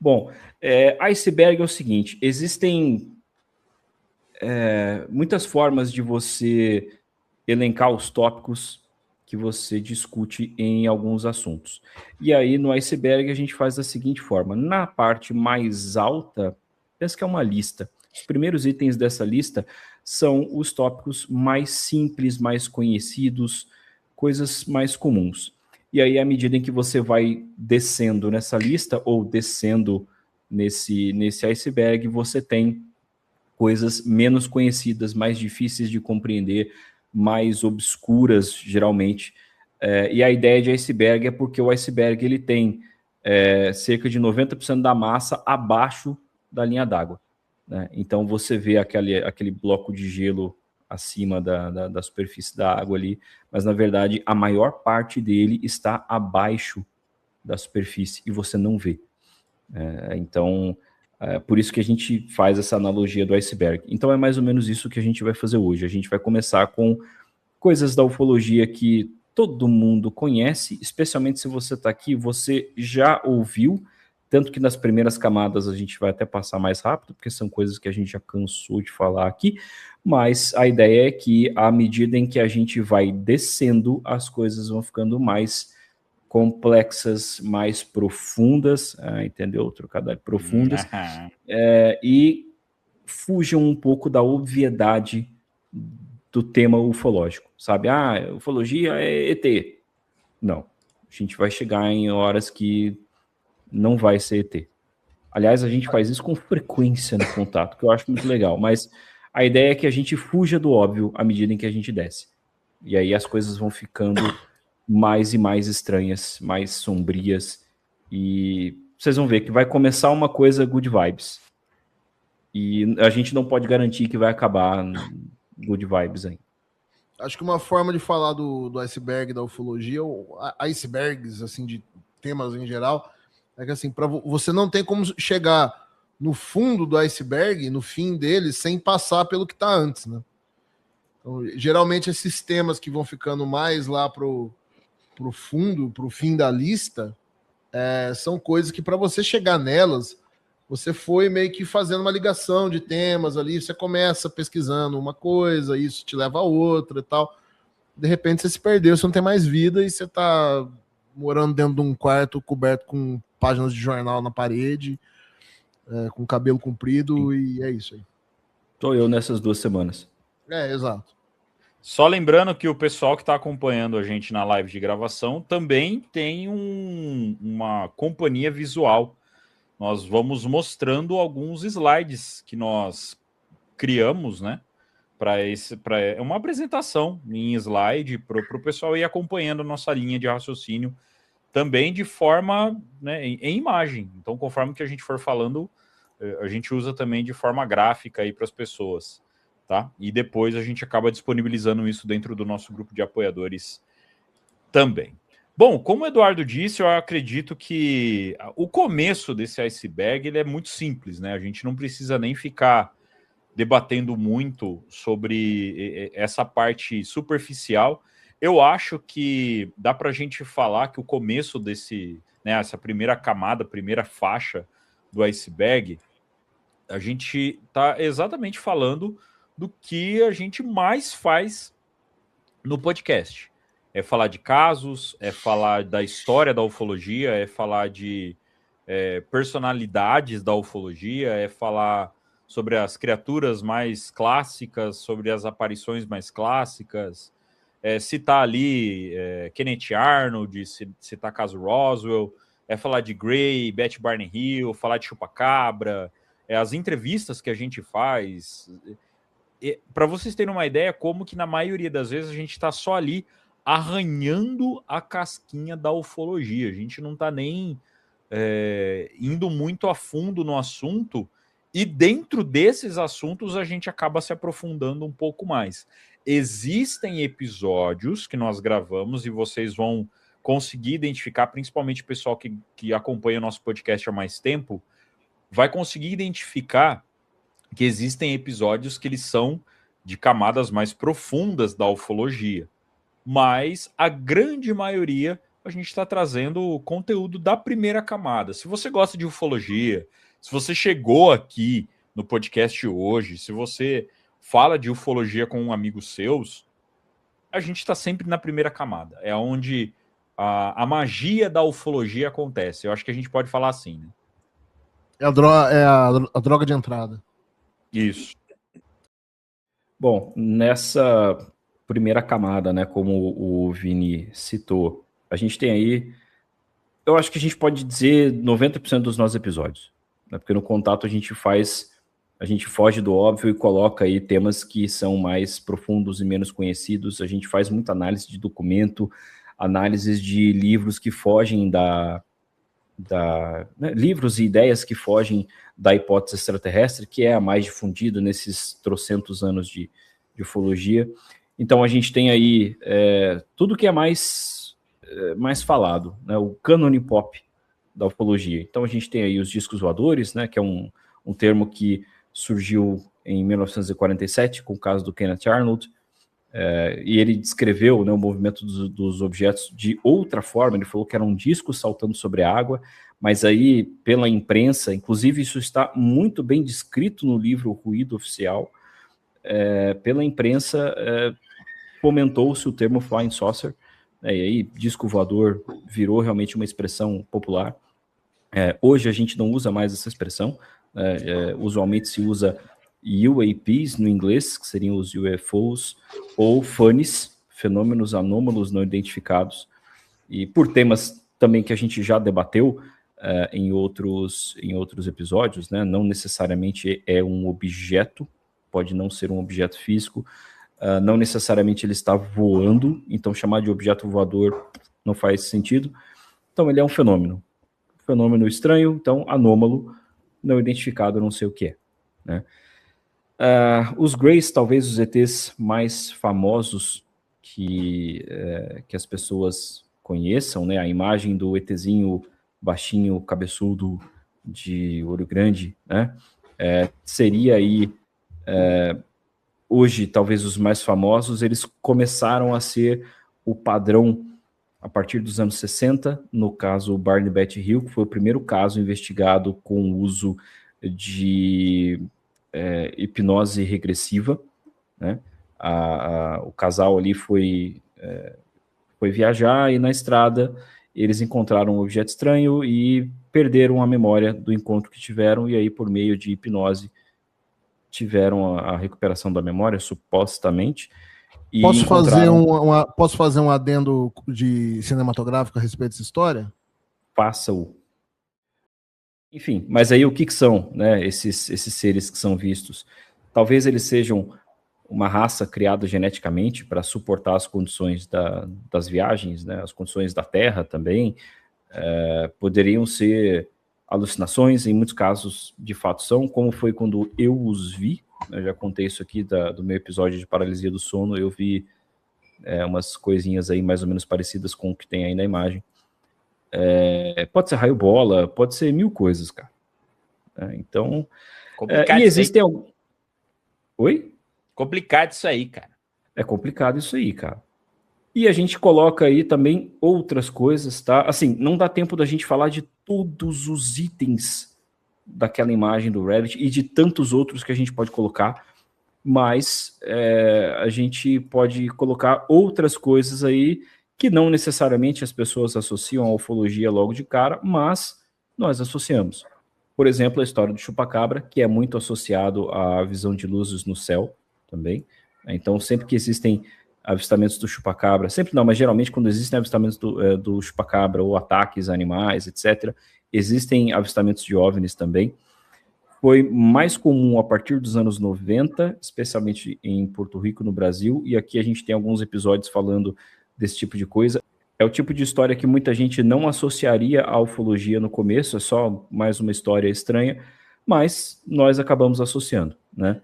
Bom, iceberg é o seguinte, existem muitas formas de você elencar os tópicos que você discute em alguns assuntos. E aí, no iceberg, a gente faz da seguinte forma. Na parte mais alta, pensa que é uma lista. Os primeiros itens dessa lista são os tópicos mais simples, mais conhecidos, coisas mais comuns. E aí, à medida em que você vai descendo nessa lista, ou descendo nesse iceberg, você tem coisas menos conhecidas, mais difíceis de compreender, mais obscuras, geralmente. E a ideia de iceberg é porque o iceberg ele tem cerca de 90% da massa abaixo da linha d'água. Né? Então você vê aquele bloco de gelo acima da superfície da água ali, mas na verdade a maior parte dele está abaixo da superfície e você não vê. Então, por isso que a gente faz essa analogia do iceberg. Então é mais ou menos isso que a gente vai fazer hoje. A gente vai começar com coisas da ufologia que todo mundo conhece, especialmente se você está aqui, você já ouviu, tanto que nas primeiras camadas a gente vai até passar mais rápido, porque são coisas que a gente já cansou de falar aqui, mas a ideia é que à medida em que a gente vai descendo, as coisas vão ficando mais complexas, mais profundas, entendeu? Trocadilho, profundas, e fujam um pouco da obviedade do tema ufológico, sabe? Ufologia é ET. Não, a gente vai chegar em horas que não vai ser ET. Aliás, a gente faz isso com frequência no contato, que eu acho muito legal, mas a ideia é que a gente fuja do óbvio à medida em que a gente desce. E aí as coisas vão ficando mais e mais estranhas, mais sombrias, e vocês vão ver que vai começar uma coisa good vibes. E a gente não pode garantir que vai acabar good vibes aí. Acho que uma forma de falar do iceberg da ufologia, ou icebergs, assim, de temas em geral, é que assim, você não tem como chegar no fundo do iceberg, no fim dele, sem passar pelo que está antes, né? Então, geralmente esses temas que vão ficando mais lá pro fundo, pro fim da lista, são coisas que para você chegar nelas, você foi meio que fazendo uma ligação de temas ali, você começa pesquisando uma coisa, isso te leva a outra e tal. De repente você se perdeu, você não tem mais vida e você tá morando dentro de um quarto coberto com páginas de jornal na parede, com cabelo comprido. Sim. E é isso aí. Tô eu nessas 2 semanas. Exato. Só lembrando que o pessoal que está acompanhando a gente na live de gravação também tem uma companhia visual. Nós vamos mostrando alguns slides que nós criamos, né? É uma apresentação em slide para o pessoal ir acompanhando a nossa linha de raciocínio também de forma, né, em imagem. Então, conforme que a gente for falando, a gente usa também de forma gráfica aí para as pessoas, tá? E depois a gente acaba disponibilizando isso dentro do nosso grupo de apoiadores também. Bom, como o Eduardo disse, eu acredito que o começo desse iceberg ele é muito simples, né? A gente não precisa nem ficar debatendo muito sobre essa parte superficial. Eu acho que dá para a gente falar que o começo desse, né, essa primeira camada, primeira faixa do iceberg, a gente está exatamente falando do que a gente mais faz no podcast. É falar de casos, é falar da história da ufologia, é falar de personalidades da ufologia, é falar sobre as criaturas mais clássicas, sobre as aparições mais clássicas, citar ali Kenneth Arnold, citar caso Roswell, falar de Gray, Beth Barney Hill, falar de Chupacabra, as entrevistas que a gente faz. Para vocês terem uma ideia, como que na maioria das vezes a gente está só ali arranhando a casquinha da ufologia. A gente não está nem indo muito a fundo no assunto, e dentro desses assuntos a gente acaba se aprofundando um pouco mais. Existem episódios que nós gravamos e vocês vão conseguir identificar, principalmente o pessoal que acompanha o nosso podcast há mais tempo, vai conseguir identificar que existem episódios que eles são de camadas mais profundas da ufologia, mas a grande maioria a gente está trazendo conteúdo da primeira camada. Se você gosta de ufologia, se você chegou aqui no podcast hoje, se você fala de ufologia com amigos seus, a gente está sempre na primeira camada. É onde a magia da ufologia acontece. Eu acho que a gente pode falar assim, né? É a droga de entrada. Isso. Bom, nessa primeira camada, né, como o Vini citou, a gente tem aí, eu acho que a gente pode dizer 90% dos nossos episódios, né, porque no contato a gente foge do óbvio e coloca aí temas que são mais profundos e menos conhecidos. A gente faz muita análise de documento, análises de livros que fogem né, livros e ideias que fogem da hipótese extraterrestre, que é a mais difundida nesses trocentos anos de ufologia. Então a gente tem aí tudo que é mais falado, né, o cânone pop da ufologia. Então a gente tem aí os discos voadores, né, que é um termo que surgiu em 1947 com o caso do Kenneth Arnold, e ele descreveu, né, o movimento dos objetos de outra forma. Ele falou que era um disco saltando sobre a água, mas aí, pela imprensa, inclusive isso está muito bem descrito no livro Ruído Oficial, pela imprensa fomentou-se o termo Flying Saucer, e aí disco voador virou realmente uma expressão popular. Hoje a gente não usa mais essa expressão, usualmente se usa UAPs no inglês, que seriam os UFOs, ou FANIs, fenômenos anômalos não identificados, e por temas também que a gente já debateu em outros episódios, né? Não necessariamente é um objeto, pode não ser um objeto físico, não necessariamente ele está voando, então chamar de objeto voador não faz sentido. Então ele é um fenômeno estranho, então anômalo, não identificado, não sei o que é, né? Os Greys, talvez os ETs mais famosos que as pessoas conheçam, né? A imagem do ETzinho baixinho, cabeçudo, de olho grande, né? Seria aí, hoje, talvez os mais famosos. Eles começaram a ser o padrão a partir dos anos 60, no caso Barney Bat Hill, que foi o primeiro caso investigado com o uso de hipnose regressiva, né? O casal ali foi viajar, e na estrada eles encontraram um objeto estranho e perderam a memória do encontro que tiveram, e aí por meio de hipnose tiveram a recuperação da memória, supostamente. E posso fazer um adendo de cinematográfico a respeito dessa história? Faça-o. Enfim, mas aí o que são, né, esses seres que são vistos? Talvez eles sejam uma raça criada geneticamente para suportar as condições das viagens, né, as condições da Terra também. Poderiam ser alucinações, em muitos casos de fato são, como foi quando eu os vi. Eu já contei isso aqui do meu episódio de paralisia do sono. Eu vi umas coisinhas aí mais ou menos parecidas com o que tem aí na imagem. Pode ser raio-bola, pode ser mil coisas, cara. Então, complicado e existem alguns... Oi? Complicado isso aí, cara. É complicado isso aí, cara. E a gente coloca aí também outras coisas, tá? Assim, não dá tempo da gente falar de todos os itens daquela imagem do Reddit e de tantos outros que a gente pode colocar, mas a gente pode colocar outras coisas aí que não necessariamente as pessoas associam à ufologia logo de cara, mas nós associamos. Por exemplo, a história do chupacabra, que é muito associado à visão de luzes no céu também. Então, sempre que existem avistamentos do chupacabra, sempre não, mas geralmente quando existem avistamentos do chupacabra ou ataques a animais, etc., existem avistamentos de OVNIs também. Foi mais comum a partir dos anos 90, especialmente em Porto Rico, no Brasil, e aqui a gente tem alguns episódios falando desse tipo de coisa. É o tipo de história que muita gente não associaria à ufologia no começo, é só mais uma história estranha, mas nós acabamos associando, né?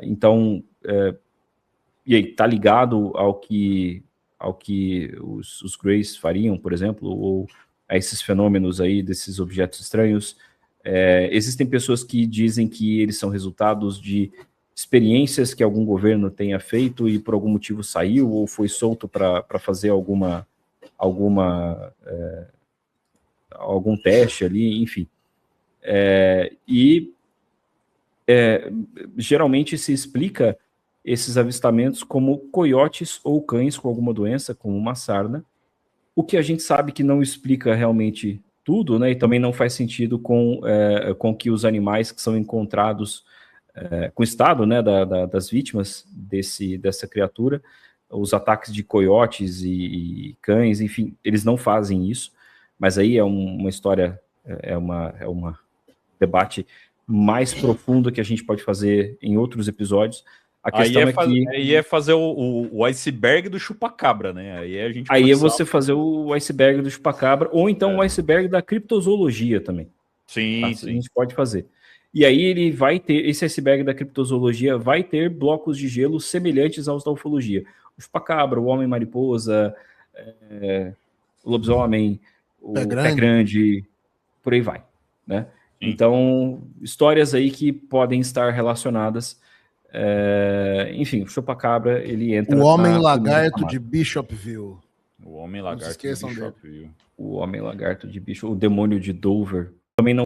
Então, e aí, tá ligado ao que os Greys fariam, por exemplo, ou a esses fenômenos aí, desses objetos estranhos? Existem pessoas que dizem que eles são resultados de experiências que algum governo tenha feito e por algum motivo saiu ou foi solto para fazer alguma algum teste ali, enfim. Geralmente se explica esses avistamentos como coiotes ou cães com alguma doença, como uma sarna, o que a gente sabe que não explica realmente tudo, né? E também não faz sentido com que os animais que são encontrados com o estado, né, das vítimas dessa criatura, os ataques de coiotes e cães, enfim, eles não fazem isso, mas aí é uma história, uma debate mais profundo que a gente pode fazer em outros episódios. A questão aí é fazer o iceberg do chupacabra, né? Aí é você fazer o iceberg do chupacabra, ou então o iceberg da criptozoologia também. Sim, tá? sim. A gente pode fazer. E aí ele vai ter, esse iceberg da criptozoologia vai ter blocos de gelo semelhantes aos da ufologia. O chupacabra, o homem-mariposa, o lobisomem, o pé grande, por aí vai, né? Então, histórias aí que podem estar relacionadas. Enfim, o chupacabra, ele entra. O Homem-Lagarto de Bishopville. O Homem-Lagarto de Bishopville. O Homem-Lagarto de Bishopville. O Demônio de Dover. Também não.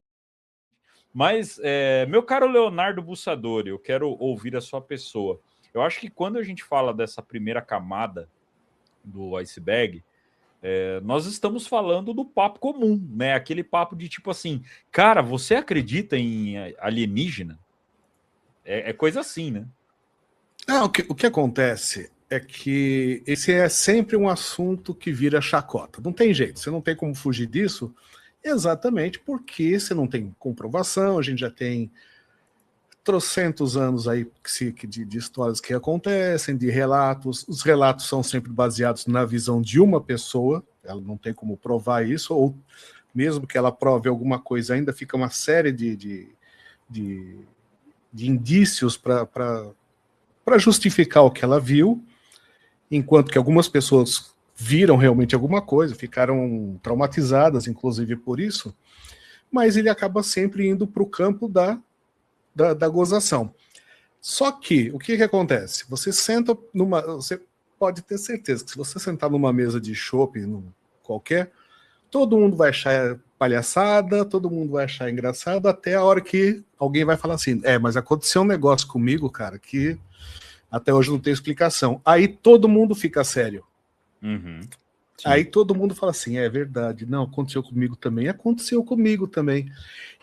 Mas, meu caro Leonardo Bussadori, eu quero ouvir a sua pessoa. Eu acho que quando a gente fala dessa primeira camada do iceberg, nós estamos falando do papo comum, né? Aquele papo de tipo assim, cara, você acredita em alienígena? É coisa assim, né? O que acontece é que esse é sempre um assunto que vira chacota. Não tem jeito, você não tem como fugir disso, exatamente porque você não tem comprovação, a gente já tem trocentos anos aí de histórias que acontecem, de relatos. Os relatos são sempre baseados na visão de uma pessoa, ela não tem como provar isso, ou mesmo que ela prove alguma coisa, ainda fica uma série de indícios para justificar o que ela viu, enquanto que algumas pessoas viram realmente alguma coisa, ficaram traumatizadas, inclusive por isso, mas ele acaba sempre indo para o campo da gozação. Só que, o que acontece? Você pode ter certeza que se você sentar numa mesa de chopp qualquer, todo mundo vai achar palhaçada, todo mundo vai achar engraçado, até a hora que alguém vai falar assim, mas aconteceu um negócio comigo, cara, que até hoje não tem explicação. Aí todo mundo fica sério. Uhum. Aí todo mundo fala assim, é verdade, não, aconteceu comigo também.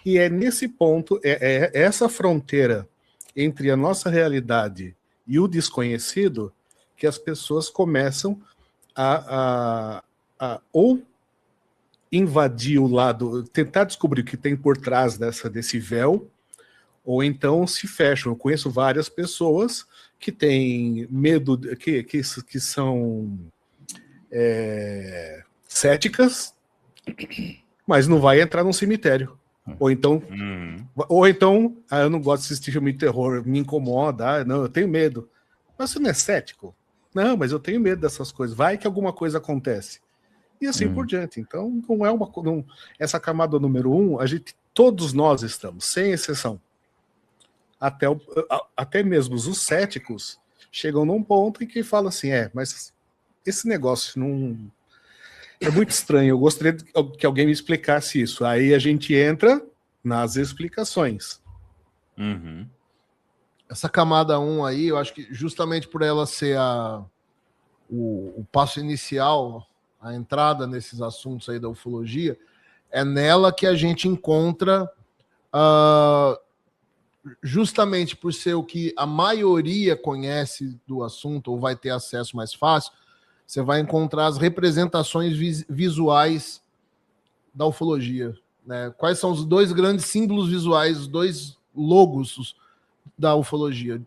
E é nesse ponto, essa fronteira entre a nossa realidade e o desconhecido que as pessoas começam a ou invadir o lado, tentar descobrir o que tem por trás desse véu, ou então se fecham. Eu conheço várias pessoas que têm medo, que são céticas, mas não vai entrar num cemitério. Ou então, eu não gosto de assistir filme de terror, me incomoda, não, eu tenho medo. Mas você não é cético? Não, mas eu tenho medo dessas coisas. Vai que alguma coisa acontece. E assim por diante. Então, não é essa camada número 1, todos nós estamos, sem exceção. Até mesmo os céticos chegam num ponto em que falam assim, mas esse negócio não é muito estranho, eu gostaria que alguém me explicasse isso. Aí a gente entra nas explicações. Uhum. Essa camada 1 aí, eu acho que justamente por ela ser o passo inicial, a entrada nesses assuntos aí da ufologia, é nela que a gente encontra, justamente por ser o que a maioria conhece do assunto ou vai ter acesso mais fácil, você vai encontrar as representações visuais da ufologia, né? Quais são os dois grandes símbolos visuais, os dois logos da ufologia?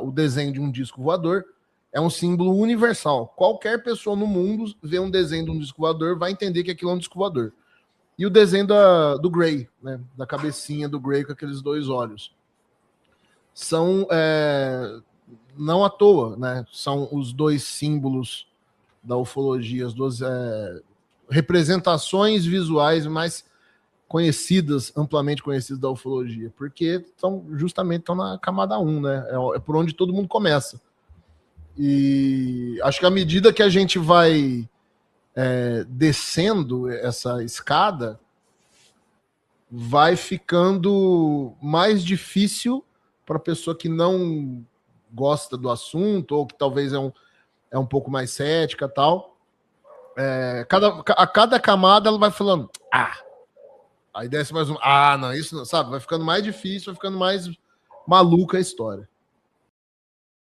O desenho de um disco voador é um símbolo universal. Qualquer pessoa no mundo vê um desenho de um disco voador, vai entender que aquilo é um disco voador. E o desenho do Gray, né? Da cabecinha do Gray com aqueles dois olhos. São, não à toa, né? São os dois símbolos da ufologia, as duas representações visuais mais conhecidas, amplamente conhecidas da ufologia, porque justamente estão na camada 1, né? É por onde todo mundo começa. E acho que à medida que a gente vai descendo essa escada, vai ficando mais difícil para a pessoa que não gosta do assunto, ou que talvez é um pouco mais cética e tal. A cada camada ela vai falando, aí desce mais um, não, isso não, sabe? Vai ficando mais difícil, vai ficando mais maluca a história.